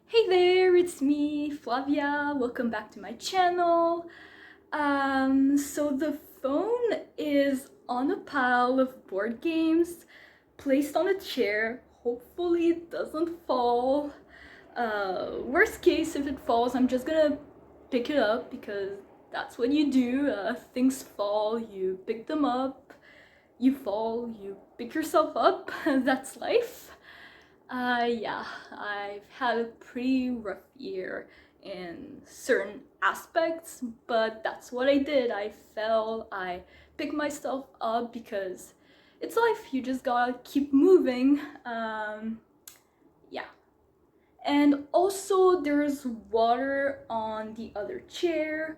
Hey there, it's me, Flavia. Welcome back to my channel. So the phone is on a pile of board games placed on a chair. Hopefully it doesn't fall. Worst case, if it falls, I'm just gonna pick it up because that's what you do. Things fall, you pick them up. You fall, you pick yourself up. That's life. Yeah, I've had a pretty rough year in certain aspects, but that's what I did. I fell, I picked myself up because it's life, you just gotta keep moving. Yeah. And also, there's water on the other chair.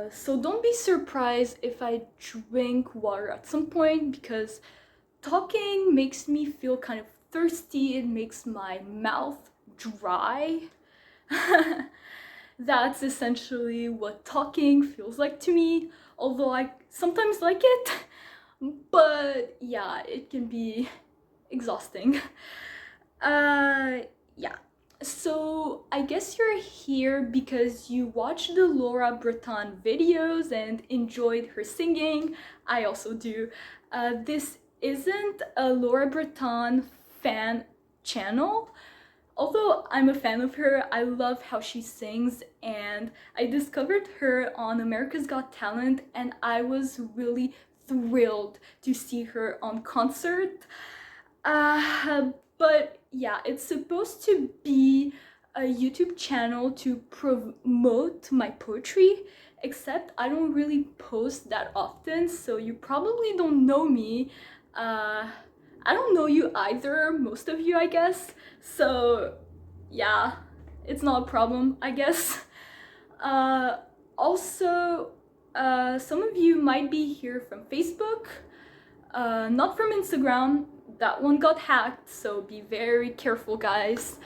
So don't be surprised if I drink water at some point because talking makes me feel kind of thirsty. It makes my mouth dry. That's essentially what talking feels like to me, although I sometimes like it. But yeah, it can be exhausting. Uh, yeah. So I guess you're here because you watched the Laura Breton videos and enjoyed her singing. I also do. This isn't a Laura Breton fan channel. Although I'm a fan of her, I love how she sings, and I discovered her on America's Got Talent, and I was really thrilled to see her on concert. But yeah, it's supposed to be a YouTube channel to promote my poetry, except I don't really post that often, so you probably don't know me. I don't know you either, most of you, I guess. So yeah, it's not a problem, I guess. Uh, Also, some of you might be here from Facebook, not from Instagram. That one got hacked, so be very careful, guys.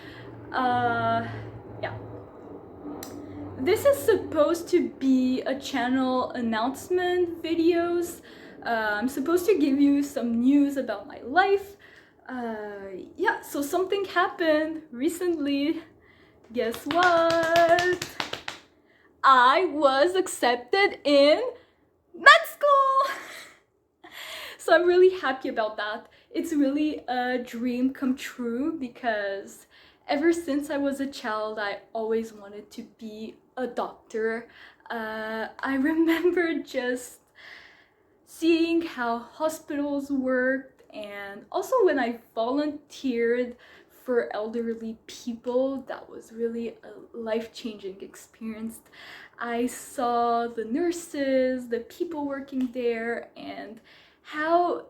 Yeah. This is supposed to be a channel announcement videos. I'm supposed to give you some news about my life. Yeah, so something happened recently. Guess what? I was accepted in med school! So I'm really happy about that. It's really a dream come true because ever since I was a child, I always wanted to be a doctor. I remember just seeing how hospitals worked, and also when I volunteered for elderly people, that was really a life-changing experience. I saw the nurses, the people working there, and how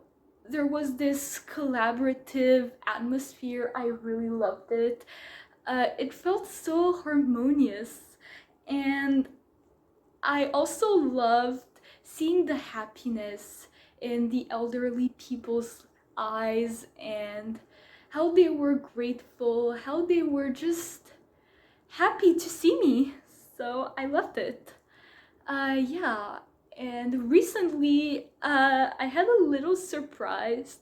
there was this collaborative atmosphere. I really loved it. It felt so harmonious, and I also loved seeing the happiness in the elderly people's eyes and how they were grateful, how they were just happy to see me. So I loved it. Yeah, and recently I had a little surprise.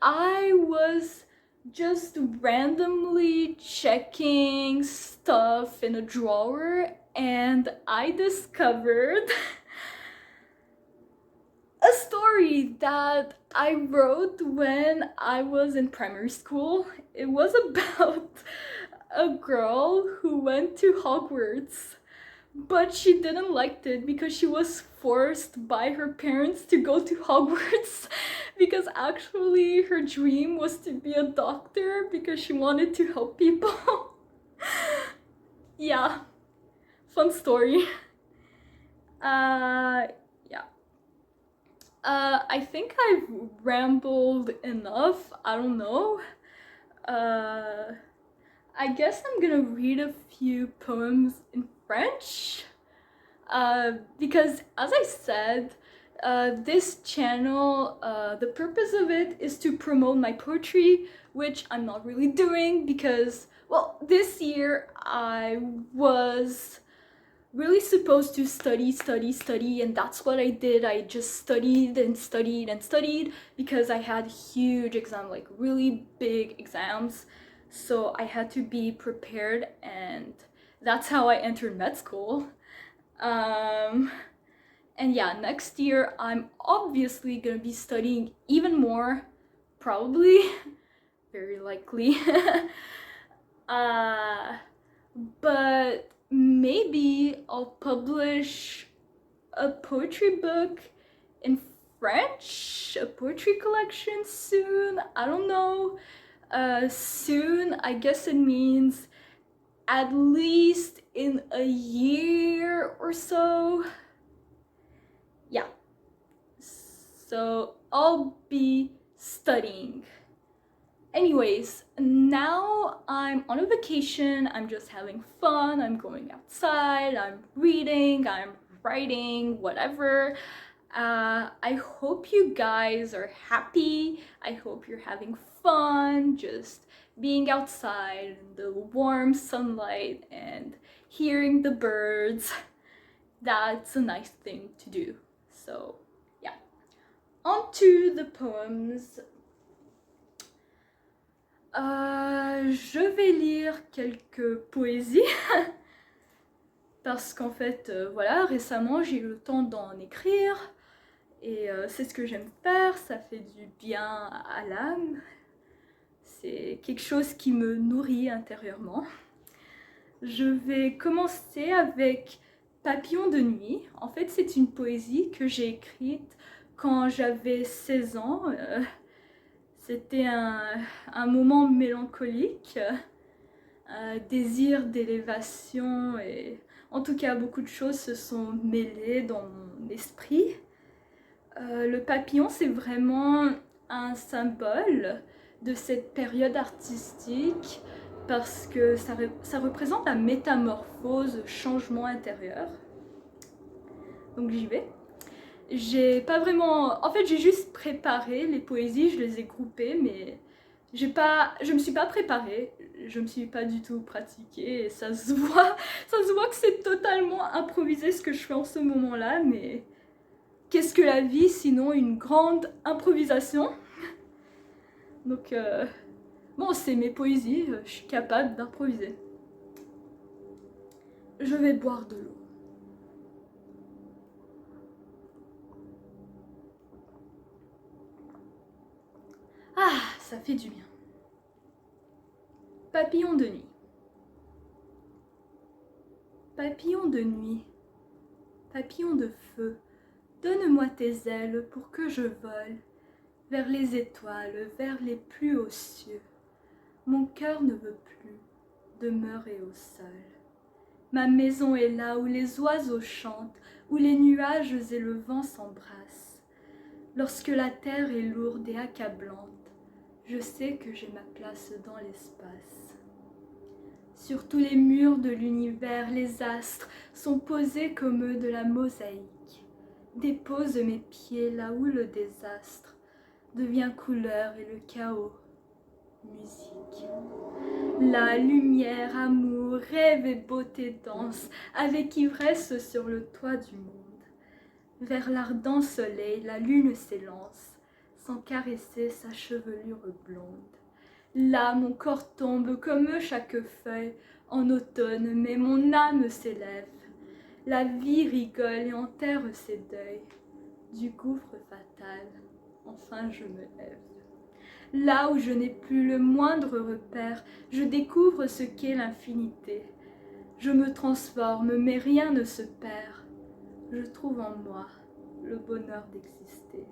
I was just randomly checking stuff in a drawer and I discovered a story that I wrote when I was in primary school. It was about a girl who went to Hogwarts, but she didn't like it because she was forced by her parents to go to Hogwarts because actually her dream was to be a doctor because she wanted to help people. Yeah, fun story. Yeah. I think I've rambled enough. I don't know. Uh, I guess I'm gonna read a few poems in French. Because as I said, this channel, the purpose of it is to promote my poetry, which I'm not really doing because, well, this year I was really supposed to study, and that's what I did. I just studied and studied and studied because I had huge exams, like really big exams. so I had to be prepared, and that's how I entered med school. And yeah, next year I'm obviously gonna be studying even more, probably, very likely. But maybe I'll publish a poetry book in French, a poetry collection soon. I don't know. Soon, I guess it means at least in a year or so. Yeah. So I'll be studying. Anyways, now I'm on a vacation, I'm just having fun, I'm going outside, I'm reading, I'm writing, whatever. I hope you guys are happy, I hope you're having fun, just being outside in the warm sunlight and hearing the birds. That's a nice thing to do. So, yeah. On to the poems. Je vais lire quelques poésies parce qu'en fait, voilà, récemment j'ai eu le temps d'en écrire et c'est ce que j'aime faire, ça fait du bien à l'âme, c'est quelque chose qui me nourrit intérieurement. Je vais commencer avec Papillon de nuit. En fait, c'est une poésie que j'ai écrite quand j'avais 16 ans. C'était un moment mélancolique, un désir d'élévation et en tout cas beaucoup de choses se sont mêlées dans mon esprit. Le papillon, c'est vraiment un symbole de cette période artistique parce que ça représente la métamorphose, le changement intérieur. Donc j'y vais. J'ai pas vraiment... En fait, j'ai juste préparé les poésies, je les ai groupées, mais je me suis pas préparée, je me suis pas du tout pratiquée, et ça se voit que c'est totalement improvisé ce que je fais en ce moment-là, mais qu'est-ce que la vie sinon une grande improvisation? Donc, bon, c'est mes poésies, je suis capable d'improviser. Je vais boire de l'eau. Ah, ça fait du bien. Papillon de nuit. Papillon de nuit, papillon de feu, donne-moi tes ailes pour que je vole vers les étoiles, vers les plus hauts cieux. Mon cœur ne veut plus demeurer au sol. Ma maison est là où les oiseaux chantent, où les nuages et le vent s'embrassent. Lorsque la terre est lourde et accablante, je sais que j'ai ma place dans l'espace. Sur tous les murs de l'univers, les astres sont posés comme eux de la mosaïque. Dépose mes pieds là où le désastre devient couleur et le chaos musique. La lumière, amour, rêve et beauté dansent avec ivresse sur le toit du monde. Vers l'ardent soleil, la lune s'élance sans caresser sa chevelure blonde. Là, mon corps tombe comme chaque feuille en automne, mais mon âme s'élève. La vie rigole et enterre ses deuils. Du gouffre fatal, enfin je me lève. Là où je n'ai plus le moindre repère, je découvre ce qu'est l'infinité. Je me transforme, mais rien ne se perd. Je trouve en moi le bonheur d'exister.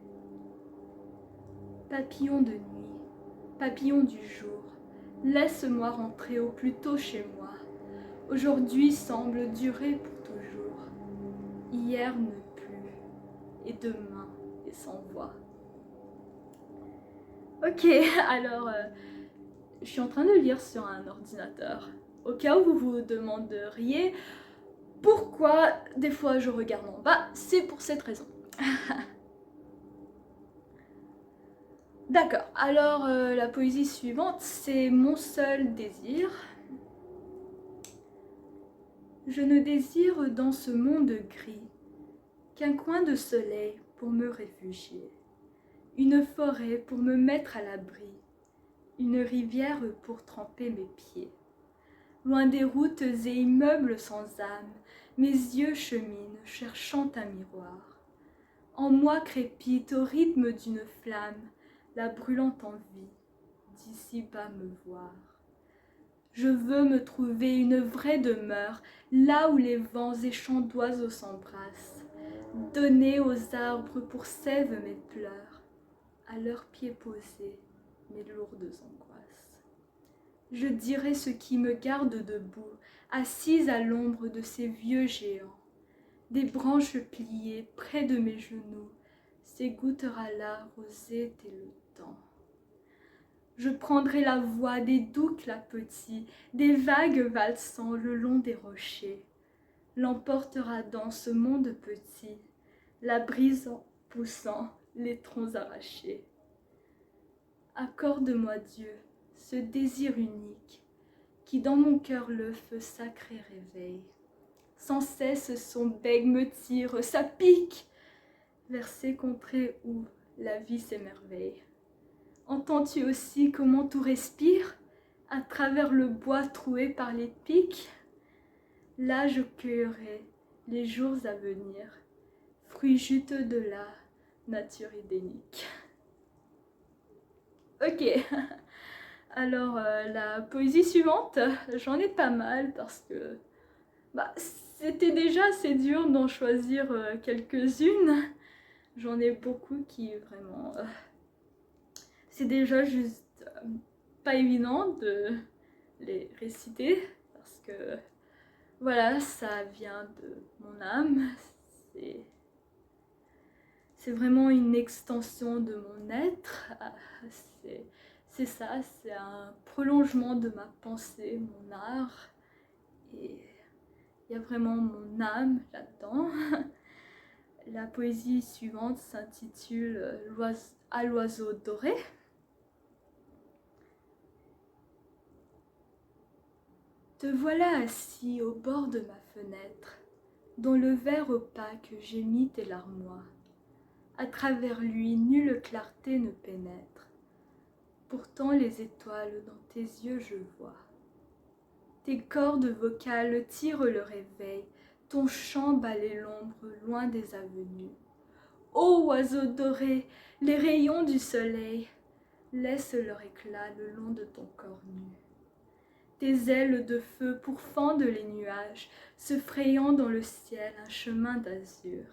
Papillon de nuit, papillon du jour, laisse-moi rentrer au plus tôt chez moi. Aujourd'hui semble durer pour toujours. Hier ne plus, et demain est sans voix. Ok, alors je suis en train de lire sur un ordinateur. Au cas où vous vous demanderiez pourquoi des fois je regarde en bas, c'est pour cette raison. D'accord, alors la poésie suivante, c'est mon seul désir. Je ne désire dans ce monde gris qu'un coin de soleil pour me réfugier, une forêt pour me mettre à l'abri, une rivière pour tremper mes pieds. Loin des routes et immeubles sans âme, mes yeux cheminent, cherchant un miroir. En moi crépite au rythme d'une flamme, la brûlante envie d'ici bas me voir. Je veux me trouver une vraie demeure, là où les vents et chants d'oiseaux s'embrassent, donner aux arbres pour sève mes pleurs, à leurs pieds posés mes lourdes angoisses. Je dirai ce qui me garde debout, assise à l'ombre de ces vieux géants. Des branches pliées près de mes genoux, s'égouttera là rosée et le temps. Je prendrai la voix des doux clapotis, des vagues valsant le long des rochers. L'emportera dans ce monde petit, la brise en poussant les troncs arrachés. Accorde-moi, Dieu, ce désir unique qui dans mon cœur le feu sacré réveille. Sans cesse son bec me tire, ça pique vers ces contrées où la vie s'émerveille. Entends-tu aussi comment tout respire à travers le bois troué par les pics? Là je cueillerai les jours à venir, fruits juteux de la nature idénique. Ok, alors la poésie suivante, j'en ai pas mal parce que c'était déjà assez dur d'en choisir quelques-unes. J'en ai beaucoup qui vraiment... c'est déjà juste pas évident de les réciter parce que voilà, ça vient de mon âme. C'est vraiment une extension de mon être. C'est ça, c'est un prolongement de ma pensée, mon art. Et il y a vraiment mon âme là-dedans. La poésie suivante s'intitule À l'oiseau doré. Te voilà assis au bord de ma fenêtre, dont le verre opaque gémit tes larmois. À travers lui, nulle clarté ne pénètre. Pourtant les étoiles dans tes yeux je vois. Tes cordes vocales tirent le réveil, ton chant balaie l'ombre loin des avenues. Ô oiseau doré, les rayons du soleil laissent leur éclat le long de ton corps nu. Tes ailes de feu pourfendent les nuages, se frayant dans le ciel un chemin d'azur.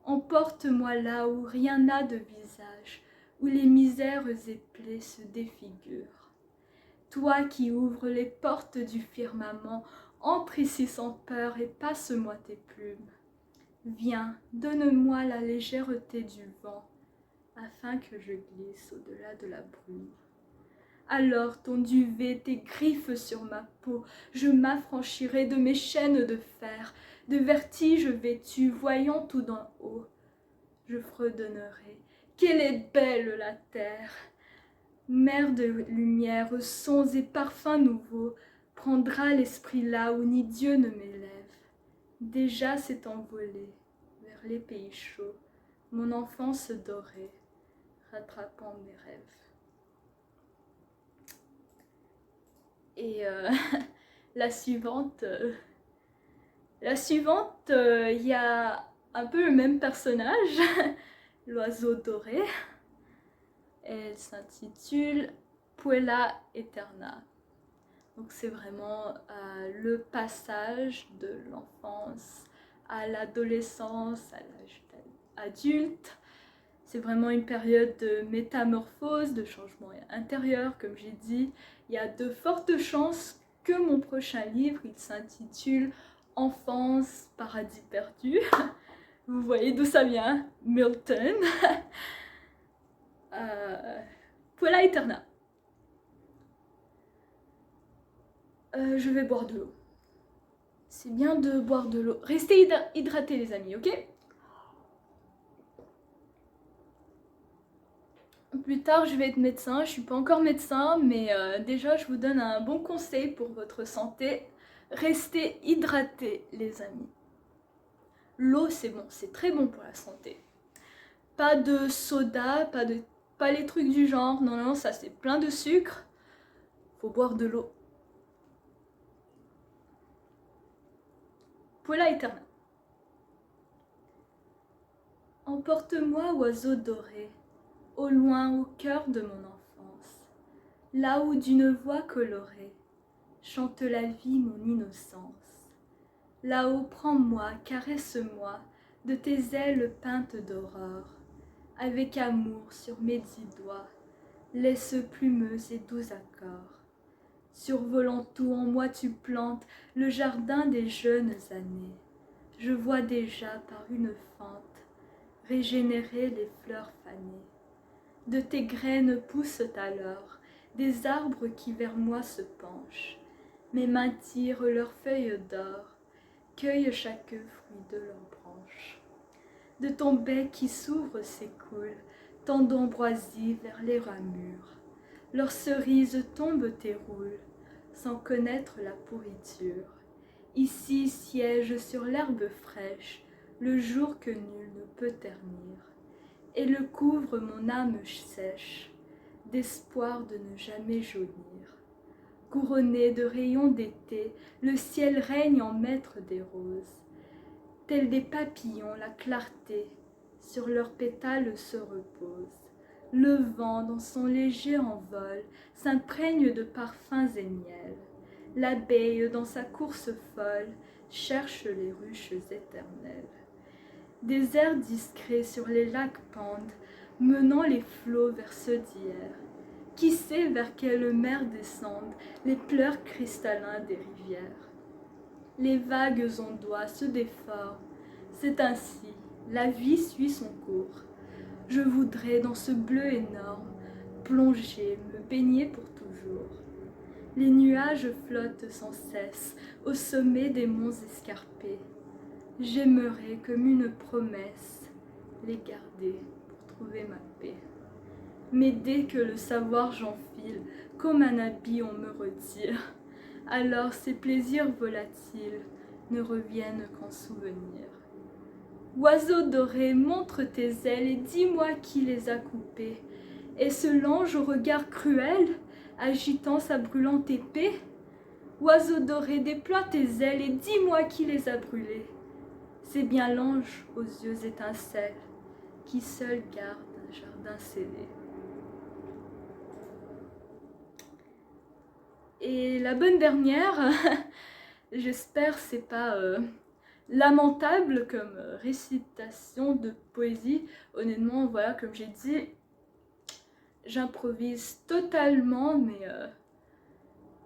Emporte-moi là où rien n'a de visage, où les misères et plaies se défigurent. Toi qui ouvres les portes du firmament, entre ici sans peur et passe-moi tes plumes. Viens, donne-moi la légèreté du vent, afin que je glisse au-delà de la brume. Alors ton duvet, tes griffes sur ma peau, je m'affranchirai de mes chaînes de fer, de vertige vêtu, voyant tout d'en haut. Je fredonnerai, qu'elle est belle la terre! Mer de lumière, sons et parfums nouveaux, prendra l'esprit là où ni Dieu ne m'élève. Déjà s'est envolé vers les pays chauds, mon enfance dorée, rattrapant mes rêves. Et la suivante, il y a un peu le même personnage, l'oiseau doré. Elle s'intitule Puella Eterna. Donc c'est vraiment le passage de l'enfance à l'adolescence, à l'âge adulte. C'est vraiment une période de métamorphose, de changement intérieur, comme j'ai dit. Il y a de fortes chances que mon prochain livre, il s'intitule Enfance, paradis perdu. Vous voyez d'où ça vient, Milton. Puella Eterna. Je vais boire de l'eau. C'est bien de boire de l'eau. Restez hydratés les amis, ok? Plus tard, je vais être médecin. Je suis pas encore médecin, mais déjà, je vous donne un bon conseil pour votre santé. Restez hydratés, les amis. L'eau, c'est bon, c'est très bon pour la santé. Pas de soda, pas les trucs du genre. Non, non, ça c'est plein de sucre. Faut boire de l'eau. Paula Eterna. Emporte-moi, oiseau doré, au loin, au cœur de mon enfance, là où d'une voix colorée chante la vie mon innocence. Là-haut, prends-moi, caresse-moi de tes ailes peintes d'aurore, avec amour sur mes 10 doigts, laisse plumeux et doux accords. Survolant tout en moi tu plantes le jardin des jeunes années. Je vois déjà par une fente régénérer les fleurs fanées. De tes graines poussent alors des arbres qui vers moi se penchent. Mes mains tirent leurs feuilles d'or, cueillent chaque fruit de leurs branches. De ton bec qui s'ouvre s'écoule tant d'ambroisie vers les ramures. Leurs cerises tombent et roulent sans connaître la pourriture. Ici siège sur l'herbe fraîche le jour que nul ne peut ternir, et le couvre mon âme sèche d'espoir de ne jamais jaunir. Couronné de rayons d'été, le ciel règne en maître des roses. Tels des papillons, la clarté sur leurs pétales se repose. Le vent, dans son léger envol, s'imprègne de parfums et miel. L'abeille, dans sa course folle, cherche les ruches éternelles. Des airs discrets sur les lacs pendent, menant les flots vers ceux d'hier. Qui sait vers quelle mer descendent les pleurs cristallins des rivières? Les vagues ondoient se déforment, c'est ainsi, la vie suit son cours. Je voudrais dans ce bleu énorme plonger, me baigner pour toujours. Les nuages flottent sans cesse au sommet des monts escarpés. J'aimerais comme une promesse les garder pour trouver ma paix. Mais dès que le savoir j'enfile, comme un habit on me retire. Alors ces plaisirs volatiles ne reviennent qu'en souvenir. Oiseau doré, montre tes ailes et dis-moi qui les a coupées. Est-ce l'ange au regard cruel, agitant sa brûlante épée? Oiseau doré, déploie tes ailes et dis-moi qui les a brûlées. C'est bien l'ange aux yeux étincelles, qui seul garde un jardin scellé. Et la bonne dernière, j'espère c'est pas lamentable comme récitation de poésie. Honnêtement, voilà, comme j'ai dit, j'improvise totalement, mais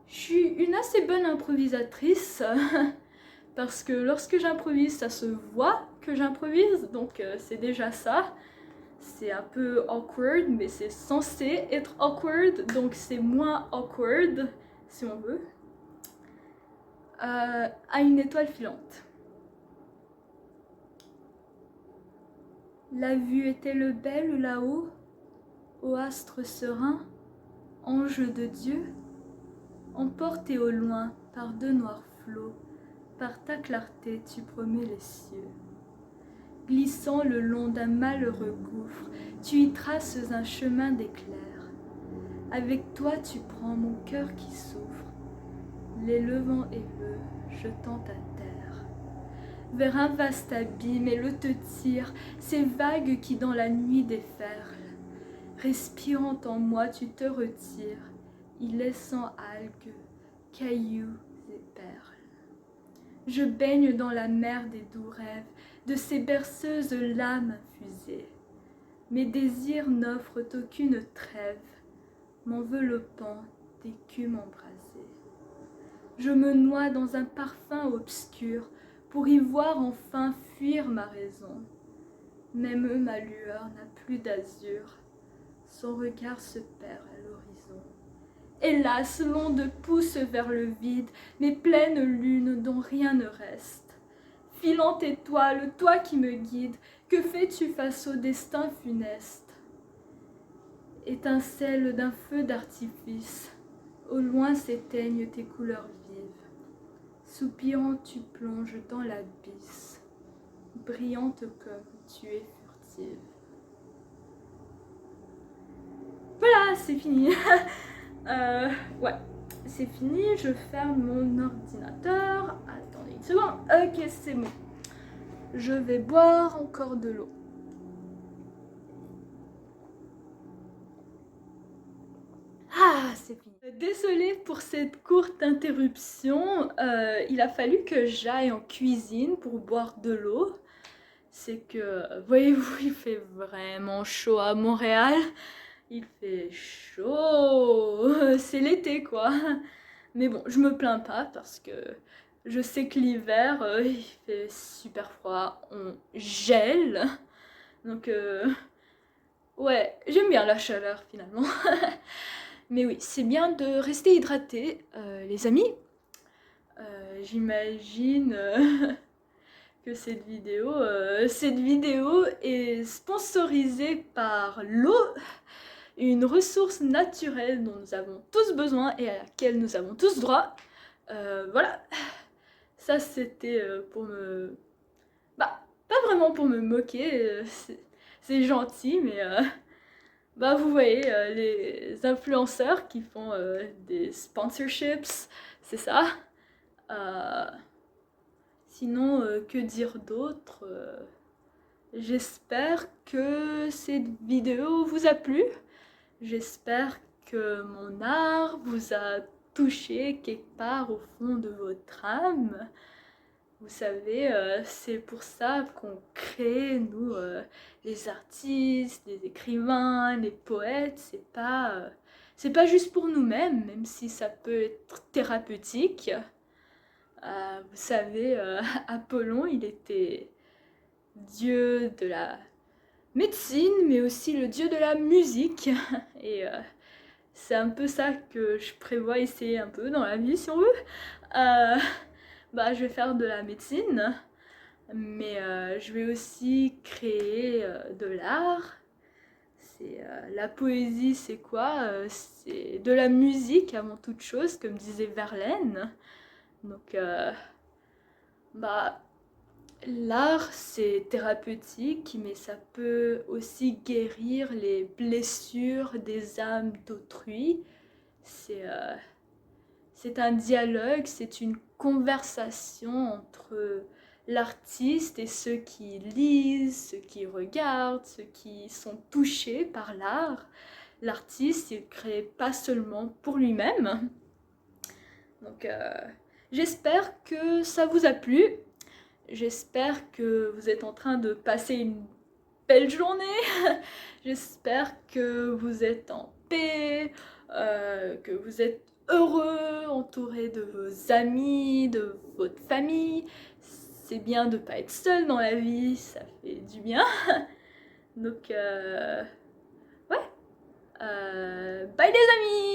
je suis une assez bonne improvisatrice parce que lorsque j'improvise, ça se voit que j'improvise, donc c'est déjà ça. C'est un peu awkward, mais c'est censé être awkward, donc c'est moins awkward, si on veut. À une étoile filante. La vue était-elle belle là-haut, ô astre serein, ange de Dieu, emporté au loin par deux noirs flots, par ta clarté tu promets les cieux. Glissant le long d'un malheureux gouffre, tu y traces un chemin d'éclairs. Avec toi tu prends mon cœur qui souffre, l'élevant et le jetant à terre. Vers un vaste abîme et le te tire, ces vagues qui dans la nuit déferlent. Respirant en moi tu te retires, y laissant algues, cailloux et perles. Je baigne dans la mer des doux rêves, de ces berceuses lames infusées. Mes désirs n'offrent aucune trêve, m'enveloppant d'écume embrasée. Je me noie dans un parfum obscur pour y voir enfin fuir ma raison. Même ma lueur n'a plus d'azur, son regard se perd à l'horizon. Hélas, l'onde pousse vers le vide mes pleines lunes dont rien ne reste. Filante étoile, toi qui me guides, que fais-tu face au destin funeste? Étincelle d'un feu d'artifice, au loin s'éteignent tes couleurs vives. Soupirant, tu plonges dans l'abysse, brillante comme tu es furtive. Voilà, c'est fini. Ouais. c'est fini, je ferme mon ordinateur. Attendez une seconde. Ok, c'est bon. Je vais boire encore de l'eau. Ah, c'est fini. Désolée pour cette courte interruption. Il a fallu que j'aille en cuisine pour boire de l'eau. C'est que, voyez-vous, il fait vraiment chaud à Montréal. Il fait chaud. C'est l'été, quoi. Mais bon, je me plains pas parce que je sais que l'hiver, il fait super froid. On gèle. Donc, ouais, j'aime bien la chaleur finalement. Mais oui, c'est bien de rester hydraté, les amis. J'imagine que cette vidéo est sponsorisée par l'eau, une ressource naturelle dont nous avons tous besoin et à laquelle nous avons tous droit. Voilà, ça c'était pour me... Bah, pas vraiment pour me moquer, c'est gentil, mais... Bah vous voyez, les influenceurs qui font des sponsorships, c'est ça. Euh, Sinon, que dire d'autre? J'espère que cette vidéo vous a plu. J'espère que mon art vous a touché quelque part au fond de votre âme. Vous savez, c'est pour ça qu'on crée, nous, les artistes, les écrivains, les poètes. C'est pas juste pour nous-mêmes, même si ça peut être thérapeutique. Vous savez, Apollon, il était dieu de la médecine, mais aussi le dieu de la musique. Et c'est un peu ça que je prévois essayer un peu dans la vie, si on veut. Bah, je vais faire de la médecine, mais je vais aussi créer de l'art. La poésie, c'est quoi? C'est de la musique avant toute chose, comme disait Verlaine. Donc, bah, l'art, c'est thérapeutique, mais ça peut aussi guérir les blessures des âmes d'autrui. C'est c'est un dialogue, c'est une conversation entre l'artiste et ceux qui lisent, ceux qui regardent, ceux qui sont touchés par l'art. L'artiste, il crée pas seulement pour lui-même. Donc, j'espère que ça vous a plu. J'espère que vous êtes en train de passer une belle journée. J'espère que vous êtes en paix, que vous êtes heureux, entouré de vos amis, de votre famille. C'est bien de ne pas être seul dans la vie, ça fait du bien. Donc, ouais. Bye les amis!